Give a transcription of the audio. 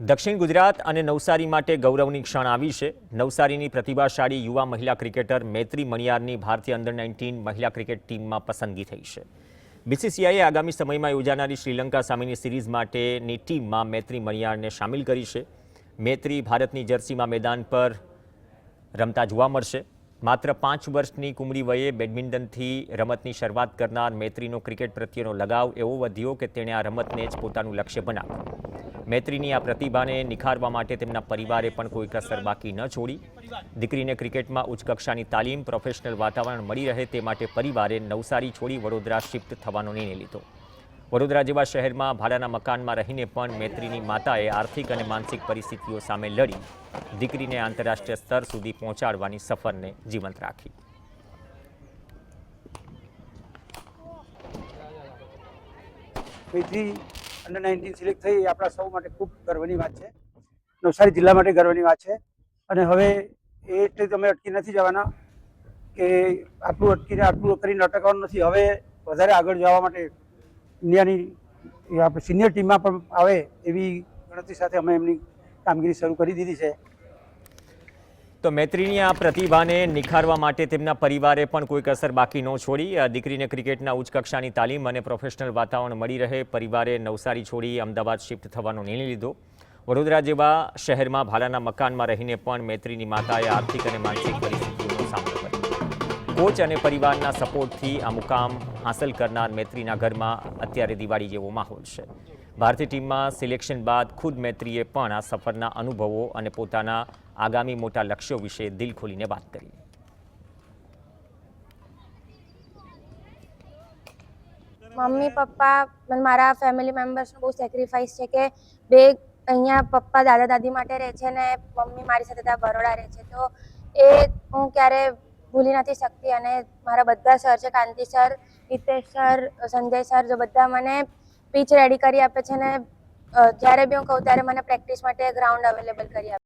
દક્ષિણ ગુજરાત અને નવસારી માટે ગૌરવની ક્ષણ આવી છે। નવસારીની પ્રતિભાશાળી યુવા મહિલા ક્રિકેટર મૈત્રી મણિયારની ભારતીય અંડર-19 મહિલા ક્રિકેટ ટીમમાં પસંદગી થઈ છે। બીસીસીઆઈએ આગામી સમયમાં યોજાનારી શ્રીલંકા સામેની સિરીઝ માટેની ટીમમાં મૈત્રી મણિયારને સામેલ કરી છે। મૈત્રી ભારતની જર્સીમાં મેદાન પર રમતા જોવા મળશે। માત્ર 5 વર્ષની કુમળી વયે બેડમિન્ટનથી રમતની શરૂઆત કરનાર મૈત્રીનો ક્રિકેટ પ્રત્યેનો લગાવ એવો વધ્યો કે તેણે આ રમતને જ પોતાનું લક્ષ્ય બનાવ્યું। મૈત્રીની આ પ્રતિભાને નિખારવા માટે તેમના પરિવારે પણ કોઈ કસર બાકી ન છોડી। દીકરીને ક્રિકેટમાં ઉચ્ચ કક્ષાની તાલીમ, પ્રોફેશનલ વાતાવરણ મળી રહે તે માટે પરિવારે નવસારી છોડી વડોદરા શિફ્ટ થવાનો નિર્ણય લીધો। વડોદરા જેવા શહેરમાં ભાડાના મકાનમાં રહીને પણ મૈત્રીની માતાએ આર્થિક અને માનસિક પરિસ્થિતિઓ સામે લડી દીકરીને આંતરરાષ્ટ્રીય સ્તર સુધી પહોંચાડવાની સફરને જીવંત રાખી। મૈત્રી અંડર-19 સિલેક્ટ થઈ આપણા સૌ માટે ખૂબ ગર્વની વાત છે। નવસારી જિલ્લા માટે ગર્વની વાત છે અને હવે એ એટલે તમે અટકી નથી જવાના કે આટલું કરીને અટકવાનું નથી। હવે વધારે આગળ જવા માટે ઇન્ડિયાની આપણે સિનિયર ટીમમાં પણ આવે એવી ગણતરી સાથે અમે એમની કામગીરી શરૂ કરી દીધી છે। તો મૈત્રીની આ પ્રતિભાને નિખારવા માટે તેમના પરિવારે પણ કોઈ કસર બાકી ન છોડી। દીકરીને ક્રિકેટના ઉચ્ચ કક્ષાની તાલીમ અને પ્રોફેશનલ વાતાવરણ મળી રહે પરિવારે નવસારી છોડી અમદાવાદ શિફ્ટ થવાનો નિર્ણય લીધો। વડોદરા જેવા શહેરમાં ભાડાના મકાનમાં રહીને પણ મૈત્રીની માતાએ આર્થિક અને માનસિક પરિસ્થિતિઓનો સામનો કર્યો। કોચ અને પરિવારના સપોર્ટથી આ મુકામ હાંસલ કરનાર મૈત્રીના ઘરમાં અત્યારે દિવાળી જેવો માહોલ છે। ભારતીય ટીમમાં સિલેક્શન બાદ ખુદ મૈત્રીએ પણ આ સફરના અનુભવો અને પોતાના આગામી મોટા લક્ષ્યો વિશે દિલ ખોલીને વાત કરી। મમ્મી પપ્પા મારા ફેમિલી મેમ્બર્સનું બહુ સેક્રિફાઈસ છે કે બે અહીંયા પપ્પા દાદા દાદી માટે રહે છે ને મમ્મી મારી સાથે ત્યાં બરોડા રહે છે, તો એ હું ક્યારે ભૂલી નથી શકતી। અને મારા બધા સર છે, Kanti sir, Hitesh sir, Sanjay sir, જો બધા મને પીચ રેડી કરી આપે છે ને જ્યારે બી હું કહું ત્યારે મને પ્રેક્ટિસ માટે ગ્રાઉન્ડ અવેલેબલ કરી આપે।